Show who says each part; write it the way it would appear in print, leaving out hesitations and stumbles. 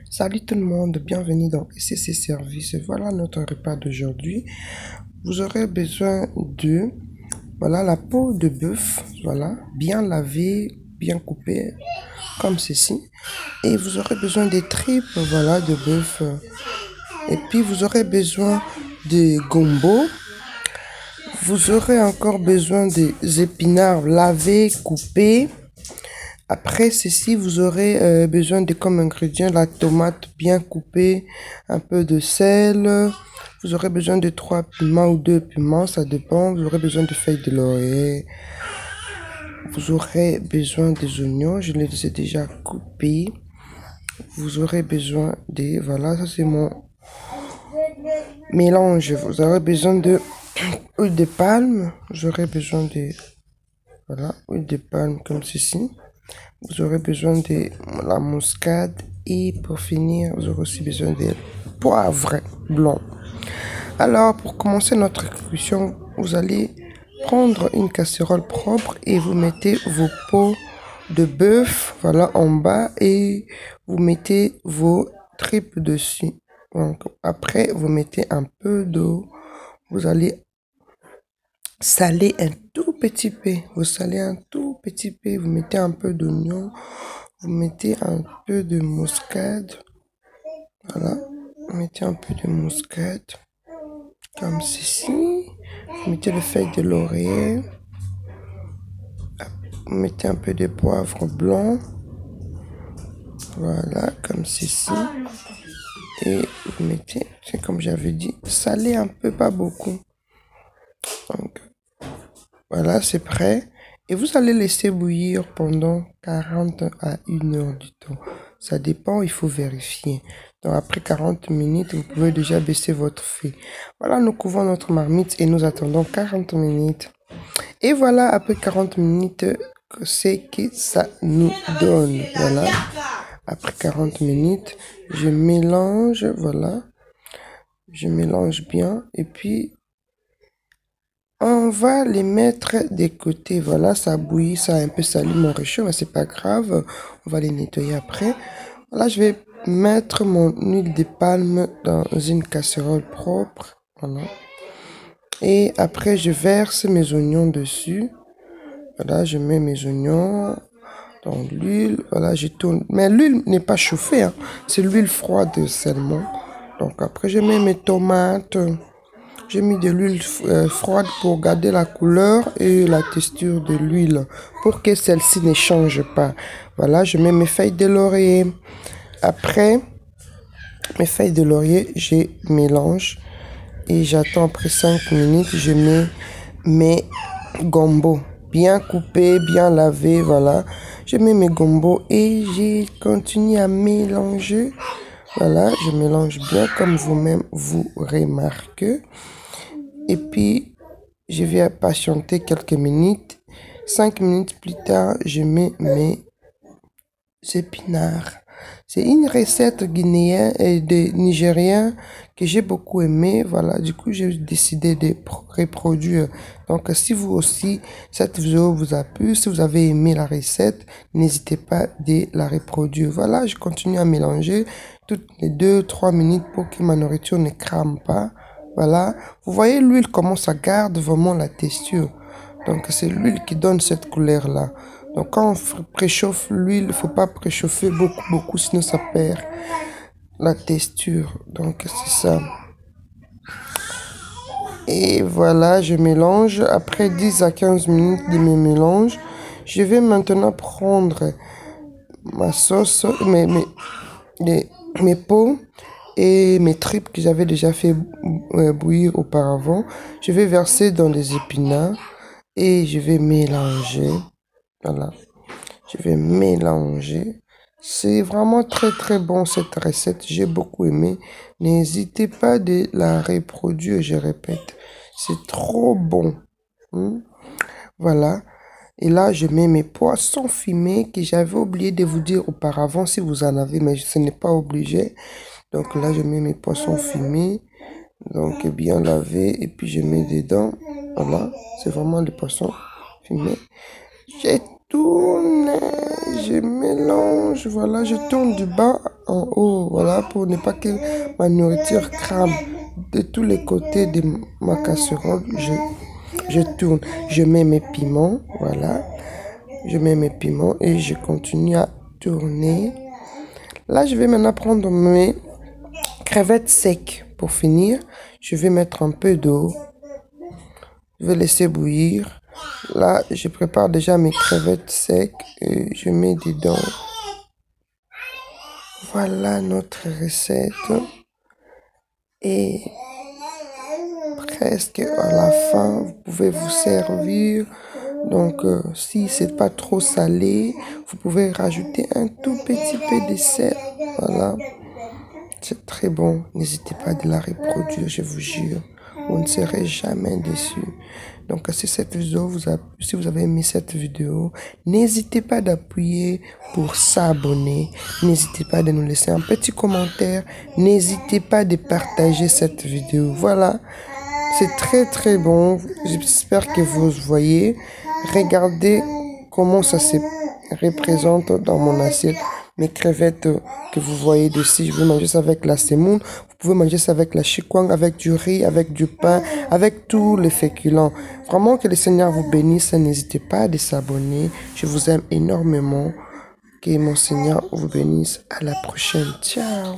Speaker 1: Salut tout le monde, bienvenue dans SCC Service. Voilà notre repas d'aujourd'hui. Vous aurez besoin de la peau de bœuf, voilà, bien lavée, bien coupée, comme ceci. Et vous aurez besoin des tripes, voilà, de bœuf. Et puis vous aurez besoin de gombo. Vous aurez encore besoin des épinards lavés, coupés. Après ceci, vous aurez besoin de comme ingrédient la tomate bien coupée, un peu de sel. Vous aurez besoin de 3 piments ou 2 piments, ça dépend. Vous aurez besoin de feuilles de laurier. Vous aurez besoin des oignons, je les ai déjà coupés. Vous aurez besoin de, voilà, ça c'est mon mélange. Vous aurez besoin de huile de palme. Vous aurez besoin de, voilà, huile de palme comme ceci. Vous aurez besoin de la muscade et pour finir, vous aurez aussi besoin de poivre blanc. Alors, pour commencer notre cuisson, vous allez prendre une casserole propre et vous mettez vos peaux de bœuf, voilà, en bas et vous mettez vos tripes dessus. Donc, après, vous mettez un peu d'eau. Vous allez saler un tout petit peu. Vous salez un tout petit peu. Vous mettez un peu d'oignon. Vous mettez un peu de muscade. Voilà. Vous mettez un peu de muscade. Comme ceci. Vous mettez les feuilles de laurier. Vous mettez un peu de poivre blanc. Voilà. Comme ceci. Et vous mettez, c'est comme j'avais dit, salez un peu, pas beaucoup. Donc, voilà, c'est prêt. Et vous allez laisser bouillir pendant 40 à 1 heure du temps. Ça dépend, il faut vérifier. Donc après 40 minutes, vous pouvez déjà baisser votre feu. Voilà, nous couvrons notre marmite et nous attendons 40 minutes. Et voilà, après 40 minutes, c'est que ça nous donne. Voilà. Après 40 minutes, je mélange, voilà. Je mélange bien et puis on va les mettre de côté. Voilà, ça bouillit, ça a un peu sali mon réchaud, mais c'est pas grave. On va les nettoyer après. Voilà, je vais mettre mon huile de palme dans une casserole propre. Voilà. Et après, je verse mes oignons dessus. Voilà, je mets mes oignons dans l'huile. Voilà, je tourne. Mais l'huile n'est pas chauffée, hein. C'est l'huile froide seulement. Donc après, je mets mes tomates. J'ai mis de l'huile froide pour garder la couleur et la texture de l'huile pour que celle-ci ne change pas. Voilà, je mets mes feuilles de laurier. Après mes feuilles de laurier, je mélange et j'attends après 5 minutes. Je mets mes gombo bien coupés, bien lavés. Voilà, je mets mes gombo et je continue à mélanger. Voilà, je mélange bien comme vous-même vous remarquez. Et puis, je vais patienter quelques minutes. 5 minutes plus tard, je mets mes épinards. C'est une recette guinéenne et de nigérien que j'ai beaucoup aimé. Voilà, du coup, j'ai décidé de reproduire. Donc, si vous aussi, cette vidéo vous a plu, si vous avez aimé la recette, n'hésitez pas de la reproduire. Voilà, je continue à mélanger toutes les 2-3 minutes pour que ma nourriture ne crame pas. Voilà, vous voyez l'huile comment ça garde vraiment la texture. Donc c'est l'huile qui donne cette couleur là. Donc quand on préchauffe l'huile, il ne faut pas préchauffer beaucoup, sinon ça perd la texture. Donc c'est ça. Et voilà, je mélange. Après 10 à 15 minutes de mes mélanges, je vais maintenant prendre ma sauce, mes peaux et mes tripes que j'avais déjà fait bouillir auparavant. Je vais verser dans les épinards et je vais mélanger. Voilà, je vais mélanger. C'est vraiment très bon cette recette, j'ai beaucoup aimé. N'hésitez pas de la reproduire, je répète, c'est trop bon. Voilà. Et là, je mets mes poissons fumés que j'avais oublié de vous dire auparavant si vous en avez, mais ce n'est pas obligé. Donc là, je mets mes poissons fumés, donc bien lavés, et puis je mets dedans. Voilà, c'est vraiment les poissons fumés. J'ai tourne, je mélange, voilà, je tourne du bas en haut, voilà, pour ne pas que ma nourriture crame. De tous les côtés de ma casserole, je tourne, je mets mes piments, voilà, je mets mes piments et je continue à tourner. Là, je vais maintenant prendre mes crevettes secs. Pour finir, je vais mettre un peu d'eau. Je vais laisser bouillir. Là, je prépare déjà mes crevettes secs et je mets dedans. Voilà notre recette. Et presque à la fin, vous pouvez vous servir. Donc, si c'est pas trop salé, vous pouvez rajouter un tout petit peu de sel. Voilà. C'est très bon. N'hésitez pas de la reproduire, je vous jure. Vous ne serez jamais déçus. Donc, si si vous avez aimé cette vidéo, n'hésitez pas d'appuyer pour s'abonner. N'hésitez pas de nous laisser un petit commentaire. N'hésitez pas de partager cette vidéo. Voilà. C'est très bon. J'espère que vous voyez. Regardez comment ça se représente dans mon assiette. Mes crevettes que vous voyez dessus, je vais manger ça avec la semoule. Vous pouvez manger ça avec la chikwang, avec du riz, avec du pain, avec tous les féculents. Vraiment que le Seigneur vous bénisse. N'hésitez pas à s'abonner. Je vous aime énormément. Que mon Seigneur vous bénisse. À la prochaine. Ciao.